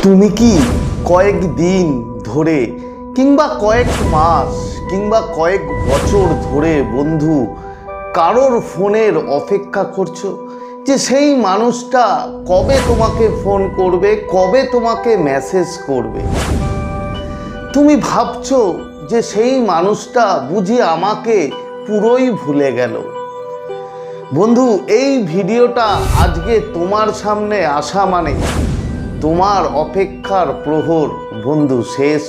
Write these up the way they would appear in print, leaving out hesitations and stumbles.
তুমি কি কয়েক দিন ধরে কিংবা কয়েক মাস কিংবা কয়েক বছর ধরে বন্ধু কারোর ফোনের অপেক্ষা করছো যে সেই মানুষটা কবে তোমাকে ফোন করবে, কবে তোমাকে মেসেজ করবে? তুমি ভাবছো যে সেই মানুষটা বুঝি আমাকে পুরোই ভুলে গেল। বন্ধু, এই ভিডিওটা আজকে তোমার সামনে আসা মানে তোমার অপেক্ষার প্রহর বন্ধু শেষ।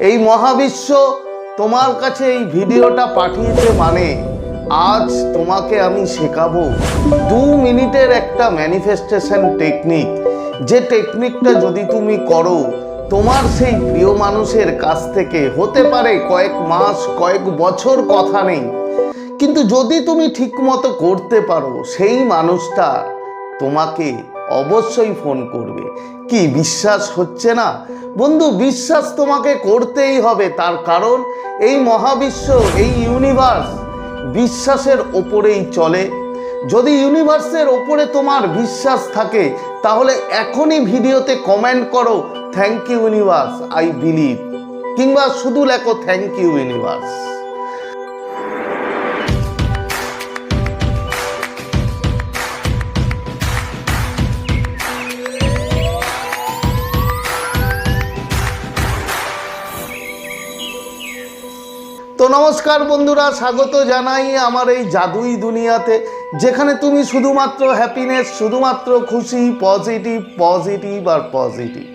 এই মহাবিশ্ব তোমার কাছে এই ভিডিওটা পাঠিয়েছে মানে আজ তোমাকে আমি শেখাবো 2 মিনিটের একটা ম্যানিফেস্টেশন টেকনিক। যে টেকনিকটা যদি তুমি করো, তোমার সেই প্রিয় মানুষের কাছ থেকে হতে পারে কয়েক মাস কয়েক বছর কথা নেই, কিন্তু যদি তুমি ঠিকমতো করতে পারো সেই মানুষটা তোমাকে অবশ্যই ফোন করবে। কি বিশ্বাস হচ্ছে না বন্ধু? বিশ্বাস তোমাকে করতেই হবে, তার কারণ এই মহাবিশ্ব, এই ইউনিভার্স বিশ্বাসের ওপরেই চলে। যদি ইউনিভার্সের ওপরে তোমার বিশ্বাস থাকে তাহলে এখনই ভিডিওতে কমেন্ট করো thank you universe, I believe, কিংবা শুধু লেখো থ্যাংক ইউ ইউনিভার্স। তো নমস্কার বন্ধুরা, স্বাগত জানাই আমার এই জাদুই দুনিয়াতে, যেখানে তুমি শুধুমাত্র হ্যাপিনেস, শুধুমাত্র খুশি, পজিটিভ আর পজিটিভ।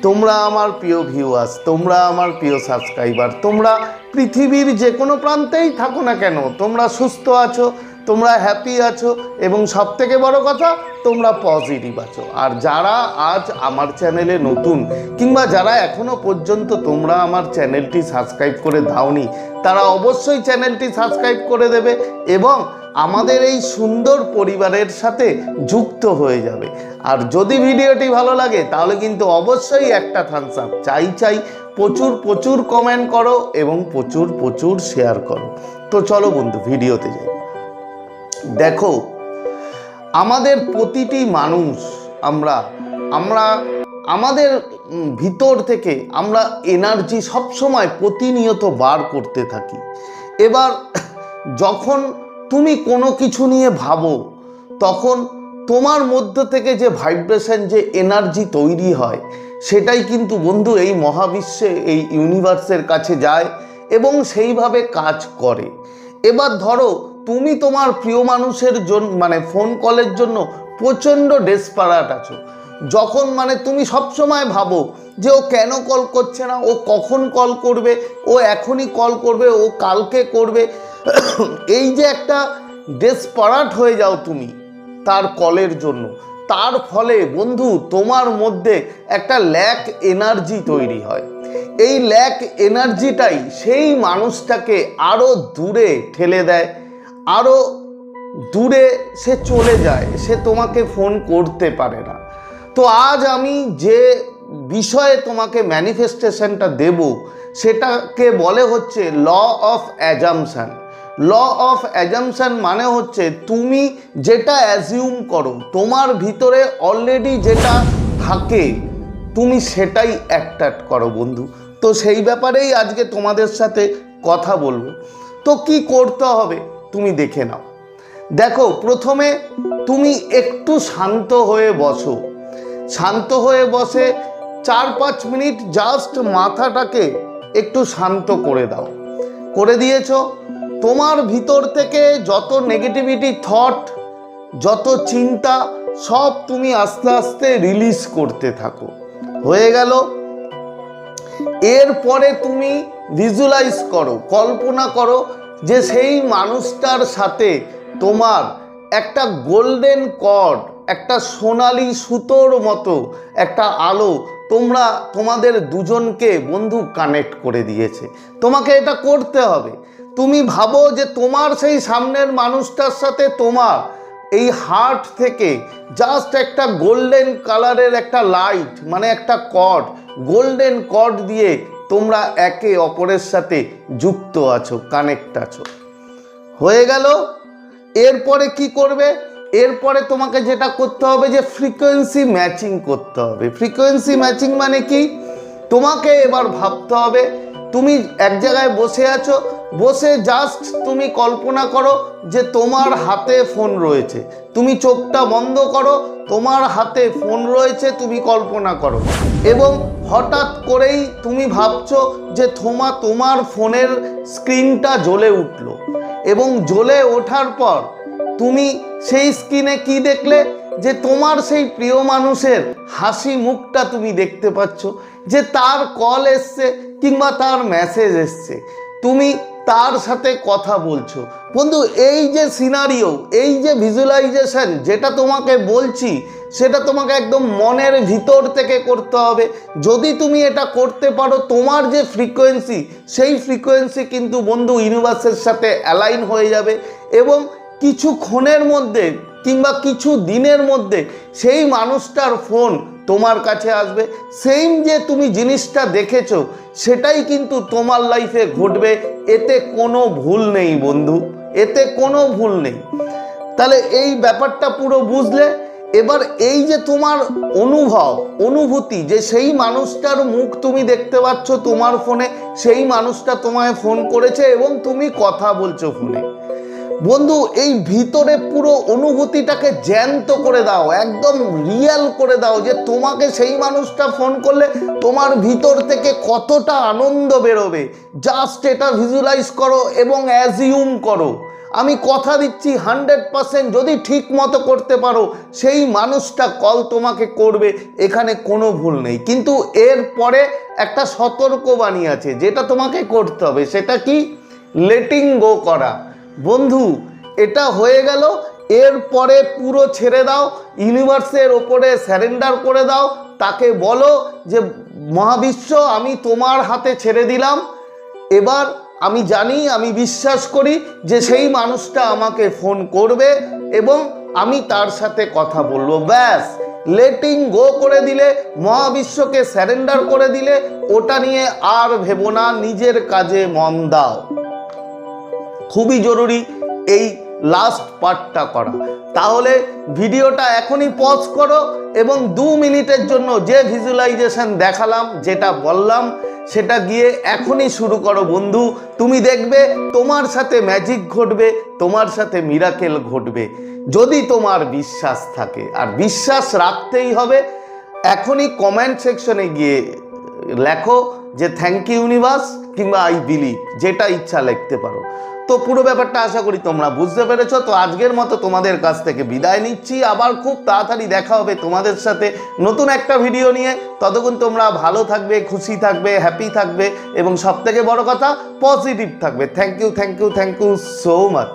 তোমরা আমার প্রিয় ভিউয়ার্স, তোমরা আমার প্রিয় সাবস্ক্রাইবার, তোমরা পৃথিবীর যে কোনো প্রান্তেই থাকো না কেন, তোমরা সুস্থ আছো, তোমরা হ্যাপি আছো এবং সবথেকে বড় কথা তোমরা পজিটিভ আছো। আর যারা আজ আমার চ্যানেলে নতুন কিংবা যারা এখনো পর্যন্ত তোমরা আমার চ্যানেলটি সাবস্ক্রাইব করে দাওনি, তারা অবশ্যই চ্যানেলটি সাবস্ক্রাইব করে দেবে এবং আমাদের এই সুন্দর পরিবারের সাথে যুক্ত হয়ে যাবে। আর যদি ভিডিওটি ভালো লাগে তাহলে কিন্তু অবশ্যই একটা থামস আপ চাই। প্রচুর কমেন্ট করো এবং প্রচুর শেয়ার করো। তো চলো বন্ধু ভিডিওতে যাই। দেখো, আমাদের প্রতিটি মানুষ আমরা আমাদের ভিতর থেকে আমরা এনার্জি সবসময় প্রতিনিয়ত বার করতে থাকি। এবার যখন তুমি কোনো কিছু নিয়ে ভাবো তখন তোমার মধ্য থেকে যে ভাইব্রেশন, যে এনার্জি তৈরি হয় সেটাই কিন্তু বন্ধু এই মহাবিশ্বে, এই ইউনিভার্সের কাছে যায় এবং সেইভাবে কাজ করে। এবার ধরো তুমি তোমার প্রিয় মানুষের জন্য ফোন কলের জন্য প্রচণ্ড ডেসপারেট আছো। যখন তুমি সবসময় ভাবো যে ও কেন কল করছে না, ও কখন কল করবে, ও এখনই কল করবে, ও কালকে করবে। এই যে একটা ডেসপারেট হয়ে যাও তুমি তার কলের জন্য, তার ফলে বন্ধু তোমার মধ্যে একটা ল্যাক এনার্জি তৈরি হয়। এই ল্যাক এনার্জিটাই সেই মানুষটাকে আরও দূরে ঠেলে দেয়, আরও দূরে সে চলে যায়, সে তোমাকে ফোন করতে পারে না। তো আজ আমি যে বিষয়ে তোমাকে ম্যানিফেস্টেশনটা দেব সেটাকে বলে হচ্ছে law of assumption. Law of assumption মানে হচ্ছে তুমি যেটা অ্যাজিউম করো, তোমার ভিতরে অলরেডি যেটা থাকে তুমি সেটাই অ্যাট্রাক্ট করো বন্ধু। তো সেই ব্যাপারেই আজকে তোমাদের সাথে কথা বলবো। তো কি করতে হবে তুমি দেখে নাও। দেখো, প্রথমে তুমি একটু শান্ত হয়ে বসো। শান্ত হয়ে বসে 4-5 মিনিট জাস্ট মাথাটাকে একটু শান্ত করে দাও। করে দিয়েছো? তোমার ভিতর থেকে যত নেগেটিভিটি থট, যত চিন্তা, সব তুমি আস্তে আস্তে রিলিজ করতে থাকো। হয়ে গেল? এরপরে তুমি ভিজুয়ালাইজ করো, কল্পনা করো যে সেই মানুষটার সাথে তোমার একটা গোল্ডেন কর্ড, একটা সোনালি সুতোর মতো একটা আলো তোমাদের দুজনকে বন্ধু কানেক্ট করে দিয়েছে। তোমাকে এটা করতে হবে। তুমি ভাবো যে তোমার সেই সামনের মানুষটার সাথে তোমার এই হার্ট থেকে জাস্ট একটা গোল্ডেন কালারের একটা লাইট, একটা কর্ড, গোল্ডেন কর্ড দিয়ে তোমরা একে অপরের সাথে যুক্ত আছো, কানেক্ট আছো। হয়ে গেল? এরপরে কি করবে? এরপরে তোমাকে যেটা করতে হবে যে ফ্রিকোয়েন্সি ম্যাচিং করতে হবে। ফ্রিকোয়েন্সি ম্যাচিং মানে কি, তোমাকে এবার ভাবতে হবে তুমি এক জায়গায় বসে আছো, বসে জাস্ট তুমি কল্পনা করো যে তোমার হাতে ফোন রয়েছে, তুমি চোখটা বন্ধ করো, তোমার হাতে ফোন রয়েছে, তুমি কল্পনা করো এবং হঠাৎ করেই তুমি ভাবছো যে তোমার ফোনের স্ক্রিনটা জ্বলে উঠলো এবং জ্বলে ওঠার পর তুমি সেই স্ক্রিনে কি দেখলে, যে তোমার সেই প্রিয় মানুষের হাসি মুখটা তুমি দেখতে পাচ্ছ, যে তার কল এসছে কিংবা তার মেসেজ এসছে, তুমি তার সাথে কথা বলছো। বন্ধু, এই যে সিনারিও, এই যে ভিজুয়ালাইজেশন যেটা তোমাকে বলছি, সেটা তোমাকে একদম মনের ভিতর থেকে করতে হবে। যদি তুমি এটা করতে পারো, তোমার যে ফ্রিকোয়েন্সি, সেই ফ্রিকোয়েন্সি কিন্তু বন্ধু ইউনিভার্সের সাথে অ্যালাইন হয়ে যাবে এবং কিছুক্ষণের মধ্যে কিংবা কিছু দিনের মধ্যে সেই মানুষটার ফোন তোমার কাছে আসবে। সেম যে তুমি জিনিসটা দেখেছো সেটাই কিন্তু তোমার লাইফে ঘটবে, এতে কোনো ভুল নেই বন্ধু, এতে কোনো ভুল নেই। তাহলে এই ব্যাপারটা পুরো বুঝলে, এবার এই যে তোমার অনুভূতি যে সেই মানুষটার মুখ তুমি দেখতে পাচ্ছ তোমার ফোনে, সেই মানুষটা তোমায় ফোন করেছে এবং তুমি কথা বলছো ফোনে। বন্ধু, এই ভিতরে পুরো অনুভূতিটাকে জ্যান্ত করে দাও, একদম রিয়েল করে দাও যে তোমাকে সেই মানুষটা ফোন করলে তোমার ভিতর থেকে কতটা আনন্দ বেরোবে। জাস্ট এটা ভিজুয়ালাইজ করো এবং অ্যাজিউম করো। আমি কথা দিচ্ছি 100% যদি ঠিক মতো করতে পারো সেই মানুষটা কল তোমাকে করবে, এখানে কোনো ভুল নেই। কিন্তু এরপরে একটা সতর্কবাণী আছে যেটা তোমাকে করতে হবে, সেটা কি? লেটিং গো করা। বন্ধু, এটা হয়ে গেল, এরপরে পুরো ছেড়ে দাও, ইউনিভার্সের ওপরে স্যারেন্ডার করে দাও। তাকে বলো যে মহাবিশ্ব, আমি তোমার হাতে ছেড়ে দিলাম, এবার আমি জানি, আমি বিশ্বাস করি যে সেই মানুষটা আমাকে ফোন করবে এবং আমি তার সাথে কথা বলবো। ব্যাস, লেটিং গো করে দিলে, মহাবিশ্বকে স্যারেন্ডার করে দিলে, ওটা নিয়ে আর ভেবো না, নিজের কাজে মন দাও। খুবই জরুরি এই লাস্ট পার্টটা করা। তাহলে ভিডিওটা এখনই পজ করো এবং 2 মিনিটের জন্য যে ভিজুয়ালাইজেশন দেখালাম, যেটা বললাম, সেটা গিয়ে এখনই শুরু করো বন্ধু। তুমি দেখবে তোমার সাথে ম্যাজিক ঘটবে, তোমার সাথে মিরাকেল ঘটবে, যদি তোমার বিশ্বাস থাকে। আর বিশ্বাস রাখতেই হবে। এখনই কমেন্ট সেকশনে গিয়ে লেখো যে থ্যাংক ইউ ইউনিভার্স কিংবা আই বিলিভ, যেটা ইচ্ছা লিখতে পারো। তো পুরো ব্যাপারটা আশা করি তোমরা বুঝতে পেরেছো। তো আজকের মতো তোমাদের কাছ থেকে বিদায় নিচ্ছি। আবার খুব তাড়াতাড়ি দেখা হবে তোমাদের সাথে নতুন একটা ভিডিও নিয়ে। ততক্ষণ তোমরা ভালো থাকবে, খুশি থাকবে, হ্যাপি থাকবে এবং সবথেকে বড় কথা পজিটিভ থাকবে। Thank you, thank you, thank you so much.